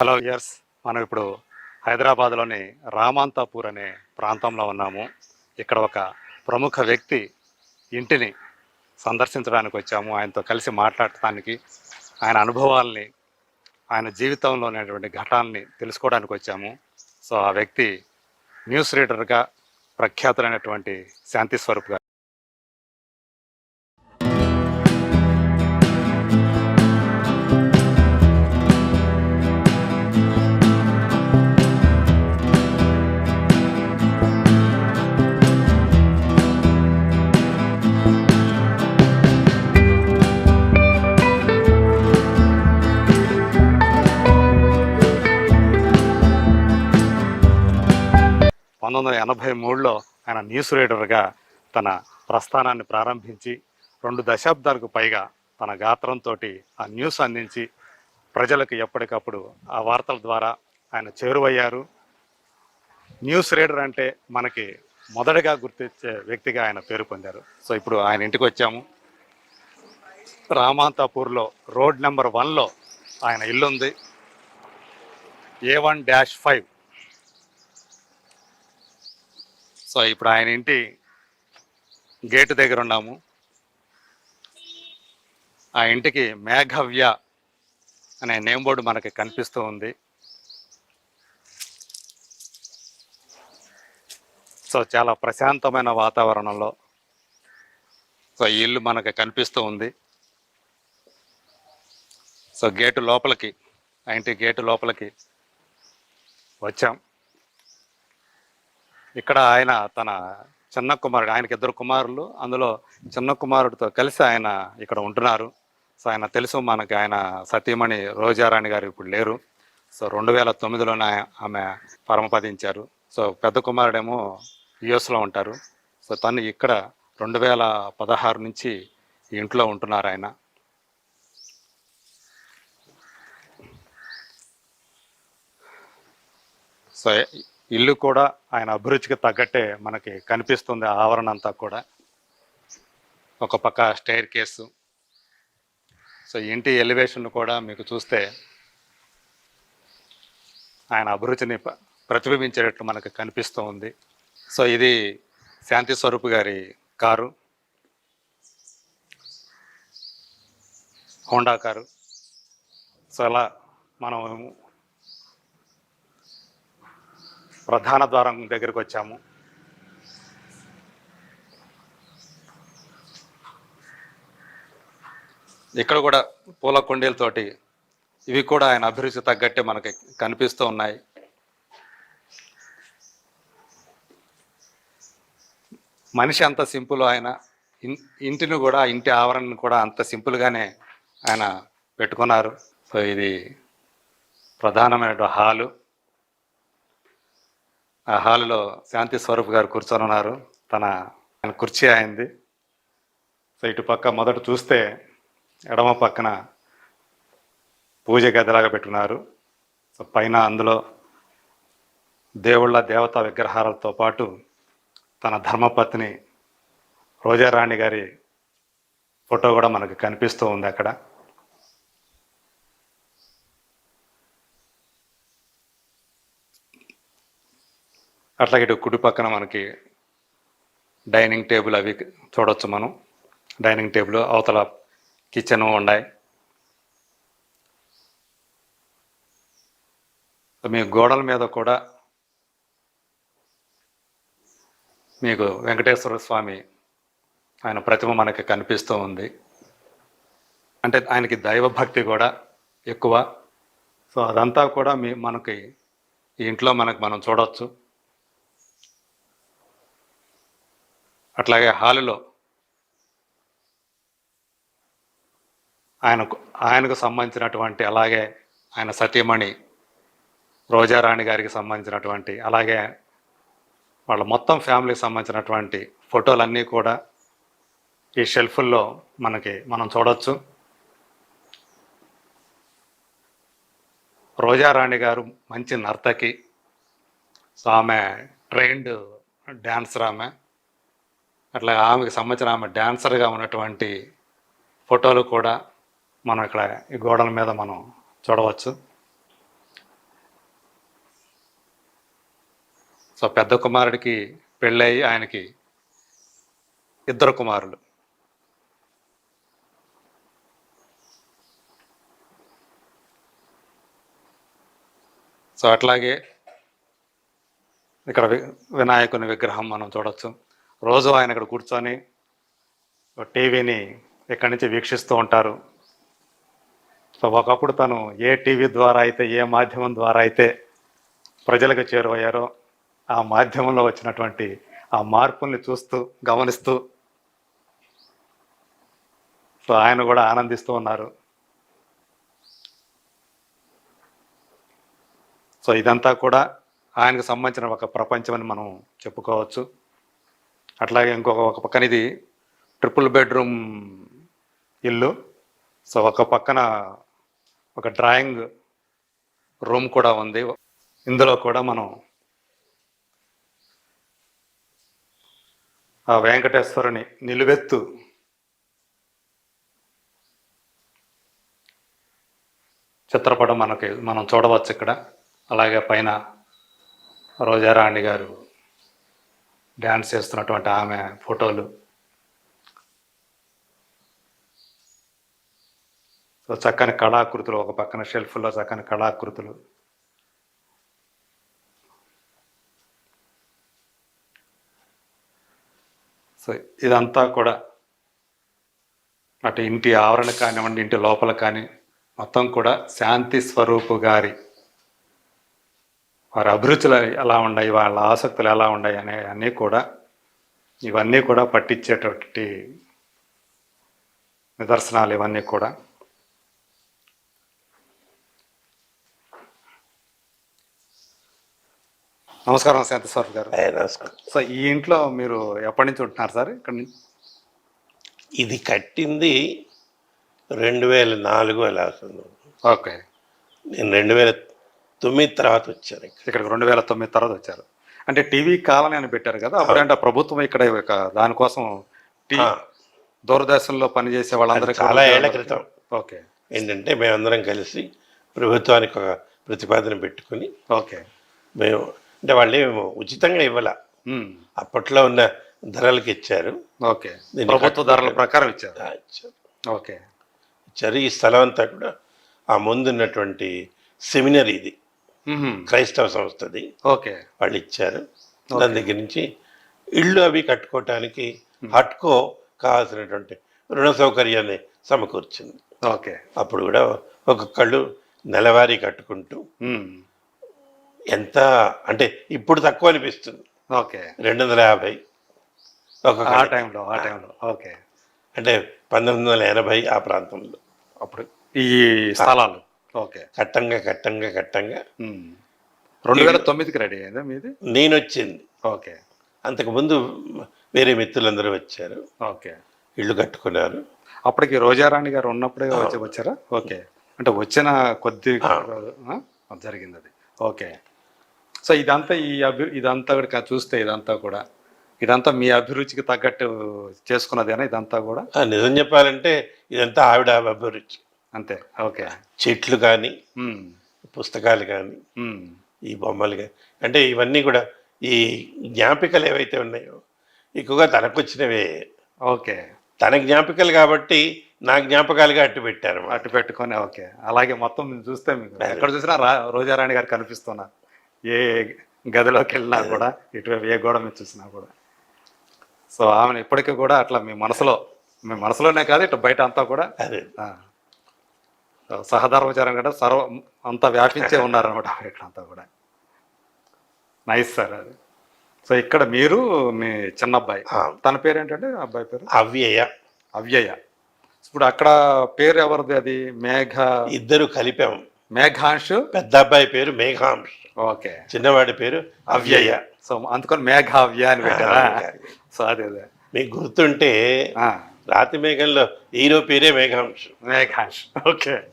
Hello years మనం ఇప్పుడు హైదరాబాద్లోని రామాంతాపూర్ అనే ప్రాంతంలో ఉన్నాము. ఇక్కడ ఒక ప్రముఖ వ్యక్తి ఇంటిని సందర్శించడానికి వచ్చాము. ఆయనతో కలిసి మాట్లాడటానికి, ఆయన అనుభవాల్ని, ఆయన జీవితంలో ఉన్నటువంటి ఘటాలని తెలుసుకోవడానికి వచ్చాము. సో ఆ వ్యక్తి న్యూస్ రీడర్గా ప్రఖ్యాతులైనటువంటి శాంతి స్వరూప్ గారు. 1983లో ఆయన న్యూస్ రీడర్గా తన ప్రస్థానాన్ని ప్రారంభించి 2 దశాబ్దాలకు పైగా తన గాత్రంతో ఆ న్యూస్ అందించి ప్రజలకు ఎప్పటికప్పుడు ఆ వార్తల ద్వారా ఆయన చేరువయ్యారు. న్యూస్ రీడర్ అంటే మనకి మొదటగా గుర్తించే వ్యక్తిగా ఆయన పేరు పొందారు. సో ఇప్పుడు ఆయన ఇంటికి వచ్చాము. రామాంతాపూర్లో రోడ్ నెంబర్ 1లో ఆయన ఇల్లుంది. A1-5. సో ఇప్పుడు ఆయన ఇంటి గేటు దగ్గర ఉన్నాము. ఆ ఇంటికి మేఘవ్య అనే నేమ్ బోర్డు మనకి కనిపిస్తూ ఉంది. సో చాలా ప్రశాంతమైన వాతావరణంలో సో ఈ ఇల్లు మనకి కనిపిస్తూ ఉంది. సో గేటు లోపలికి, ఆ ఇంటి గేటు లోపలికి వచ్చాం. ఇక్కడ ఆయన తన చిన్న కుమారుడు, ఆయనకి 2 కుమారులు, అందులో చిన్న కుమారుడితో కలిసి ఆయన ఇక్కడ ఉంటున్నారు. సో ఆయన తెలుసు మనకి, ఆయన సతీమణి రోజారాణి గారు ఇప్పుడు లేరు. సో 2009లోనే ఆమె పరమపదించారు. సో పెద్ద కుమారుడేమో యుఎస్లో ఉంటారు. సో తను ఇక్కడ 2016 నుంచి ఇంట్లో ఉంటున్నారు ఆయన. సో ఇల్లు కూడా ఆయన అభిరుచికి తగ్గట్టే మనకి కనిపిస్తుంది. ఆవరణ అంతా కూడా ఒక పక్క స్టైర్ కేసు. సో ఇంటి ఎలివేషన్ కూడా మీకు చూస్తే ఆయన అభిరుచిని ప్రతిబింబించేటట్టు మనకు కనిపిస్తూ ఉంది. సో ఇది శాంతి స్వరూప్ గారి కారు, హోండా కారు. సో అలా మనం ప్రధాన ద్వారం దగ్గరికి వచ్చాము. ఇక్కడ కూడా పూల కుండీలతోటి, ఇవి కూడా ఆయన అభిరుచి తగ్గట్టే మనకి కనిపిస్తూ ఉన్నాయి. మనిషి అంత సింపుల్, ఆయన ఇంటిని కూడా, ఇంటి ఆవరణను కూడా అంత సింపుల్గానే ఆయన పెట్టుకున్నారు. సో ఇది ప్రధానమైన హాలు. ఆ హాలులో శాంతి స్వరూప్ గారు కూర్చొని ఉన్నారు. ఆయన కుర్చీ అయింది. సో ఇటు పక్క మొదట చూస్తే ఎడమ పక్కన పూజ గదిలాగా పెట్టుకున్నారు. సో పైన అందులో దేవుళ్ళ దేవతా విగ్రహాలతో పాటు తన ధర్మపత్ని రోజారాణి గారి ఫోటో కూడా మనకు కనిపిస్తూ ఉంది అక్కడ. అట్లాగే ఇటు కుడి పక్కన మనకి డైనింగ్ టేబుల్ అవి చూడవచ్చు మనం. డైనింగ్ టేబుల్ అవతల కిచెన్ ఉన్నాయి. మీ గోడల మీద కూడా మీకు వెంకటేశ్వర స్వామి ఆయన ప్రతిమ మనకి కనిపిస్తూ ఉంది. అంటే ఆయనకి దైవభక్తి కూడా ఎక్కువ. సో అదంతా కూడా మనకి ఈ ఇంట్లో మనం చూడవచ్చు. అట్లాగే హాలులో ఆయనకు సంబంధించినటువంటి, అలాగే ఆయన సతీమణి రోజారాణి గారికి సంబంధించినటువంటి, అలాగే వాళ్ళ మొత్తం ఫ్యామిలీకి సంబంధించినటువంటి ఫోటోలన్నీ కూడా ఈ షెల్ఫుల్లో మనం చూడవచ్చు. రోజారాణి గారు మంచి నర్తకి. సో ఆమె ట్రైన్డ్ డ్యాన్సర్ ఆమె. అట్లా ఆమెకు సంబంధించిన ఆమె డ్యాన్సర్గా ఉన్నటువంటి ఫోటోలు కూడా మనం ఇక్కడ ఈ గోడల మీద మనం చూడవచ్చు. సో పెద్ద కుమారుడికి పెళ్ళయి ఆయనకి ఇద్దరు కుమారులు. సో అట్లాగే ఇక్కడ వినాయకుని విగ్రహం మనం చూడొచ్చు. రోజు ఆయన ఇక్కడ కూర్చొని టీవీని ఇక్కడి నుంచి వీక్షిస్తూ ఉంటారు. సో ఒకప్పుడు తను ఏ టీవీ ద్వారా అయితే, ఏ మాధ్యమం ద్వారా అయితే ప్రజలకు చేరువయ్యారో ఆ మాధ్యమంలో వచ్చినటువంటి ఆ మార్పుల్ని చూస్తూ గమనిస్తూ సో ఆయన కూడా ఆనందిస్తూ ఉన్నారు. సో ఇదంతా కూడా ఆయనకు సంబంధించిన ఒక ప్రపంచం అని మనం చెప్పుకోవచ్చు. అట్లాగే ఒక పక్కన ఇది ట్రిపుల్ బెడ్రూమ్ ఇల్లు. సో ఒక పక్కన ఒక డ్రాయింగ్ రూమ్ కూడా ఉంది. ఇందులో కూడా మనం ఆ వెంకటేశ్వరుని నిలువెత్తు చిత్రపటం మనం చూడవచ్చు ఇక్కడ. అలాగే పైన రోజారాణి గారు డ్యాన్స్ చేస్తున్నటువంటి ఆమె ఫోటోలు. సో చక్కని కళాకృతులు, ఒక పక్కన షెల్ఫ్లో చక్కని కళాకృతులు. సో ఇదంతా కూడా అటు ఇంటి ఆవరణ కానివ్వండి, ఇంటి లోపల కానీ మొత్తం కూడా శాంతి స్వరూపు గారి వారి అభిరుచులు ఎలా ఉన్నాయి, వాళ్ళ ఆసక్తులు ఎలా ఉన్నాయి అన్నీ కూడా ఇవన్నీ కూడా పట్టించేటటువంటి నిదర్శనాలు ఇవన్నీ కూడా. నమస్కారం శాంతి స్వరూప్ గారు. నమస్కారం. సో ఈ ఇంట్లో మీరు ఎప్పటి నుంచి ఉంటున్నారు సార్? ఇక్కడ నుంచి ఇది కట్టింది 2004 అలా అవుతుంది. ఓకే. నేను 2009 తర్వాత వచ్చాను ఇక్కడికి 2009 తర్వాత వచ్చారు. అంటే టీవీ కాలనీ అని పెట్టారు కదా, అప్పుడంటే ప్రభుత్వం ఇక్కడ దానికోసం దూరదర్శన్లో పనిచేసే వాళ్ళందరికీ చాలా ఏళ్ల క్రితం. ఓకే. ఏంటంటే మేమందరం కలిసి ప్రభుత్వానికి ఒక ప్రతిపాదన పెట్టుకుని, ఓకే, మేము అంటే వాళ్ళు ఉచితంగా ఇవ్వాల, అప్పట్లో ఉన్న ధరలకు ఇచ్చారు. ఓకే, ప్రభుత్వ ధరల ప్రకారం ఇచ్చారు. ఓకే, ఇచ్చారు. ఈ స్థలం అంతా కూడా ఆ ముందున్నటువంటి సెమినరీ, ఇది క్రైస్తవ సంస్థది. ఓకే, వాళ్ళు ఇచ్చారు. దాని దగ్గర నుంచి ఇళ్ళు అవి కట్టుకోవటానికి హట్కో కావాల్సినటువంటి రుణ సౌకర్యాన్ని సమకూర్చింది. ఓకే. అప్పుడు కూడా ఒక్కొక్కళ్ళు నెలవారీ కట్టుకుంటూ ఎంత అంటే ఇప్పుడు తక్కువ అనిపిస్తుంది. ఓకే, 250 ఆ టైంలో. ఓకే, అంటే 1980 ఆ ప్రాంతంలో అప్పుడు ఈ స్థలాలు. ఓకే, కట్టంగా 2009కి రెడీ అయిందా మీది? నేను వచ్చింది. ఓకే. అంతకుముందు వేరే మిత్రులందరూ వచ్చారు. ఓకే, ఇళ్ళు కట్టుకున్నారు. అప్పటికి రోజారాణి గారు ఉన్నప్పుడే వచ్చారా? ఓకే, అంటే వచ్చిన కొద్ది జరిగింది అది. ఓకే. సో ఇదంతా ఇదంతా కూడా చూస్తే ఇదంతా మీ అభిరుచికి తగ్గట్టు చేసుకున్నదేనా ఇదంతా కూడా? నిజం చెప్పాలంటే ఇదంతా ఆవిడ అభిరుచి అంతే. ఓకే. చెట్లు కానీ, పుస్తకాలు కానీ, ఈ బొమ్మలు కానీ, అంటే ఇవన్నీ కూడా ఈ జ్ఞాపికలు ఏవైతే ఉన్నాయో ఎక్కువగా తనకు వచ్చినవే. ఓకే, తన జ్ఞాపికలు కాబట్టి నా జ్ఞాపకాలుగా అట్టు పెట్టారు, అట్టు పెట్టుకొని. ఓకే, అలాగే మొత్తం చూస్తే మీకు ఎక్కడ చూసినా రోజారాణి గారు కనిపిస్తున్నారు. ఏ గదిలోకి వెళ్ళినా కూడా, ఇటువైపు ఏ గోడ మీద చూసినా కూడా. సో ఆమెను ఇప్పటికీ కూడా అట్లా మీ మనసులోనే కాదు, ఇటు బయట అంతా కూడా సహధర్మచారం కూడా అంతా వ్యాపించే ఉన్నారనమాట ఇక్కడంతా కూడా. నైస్ సార్ అది. సో ఇక్కడ మీరు మీ చిన్న అబ్బాయి, తన పేరు ఏంటంటే అబ్బాయి పేరు? అవ్యయ. ఇప్పుడు అక్కడ పేరు ఎవరిది? అది మేఘ. ఇద్దరు కలిపాము. మేఘాంశ్. పెద్ద అబ్బాయి పేరు మేఘాంశ్. ఓకే. చిన్నవాడి పేరు అవ్యయ. సో అందుకని మేఘావ్య అని పెట్టారా? సో అదే మీకు గుర్తుంటే రాతి మేఘంలో హీరో పేరే మేఘాంశ్. ఓకే.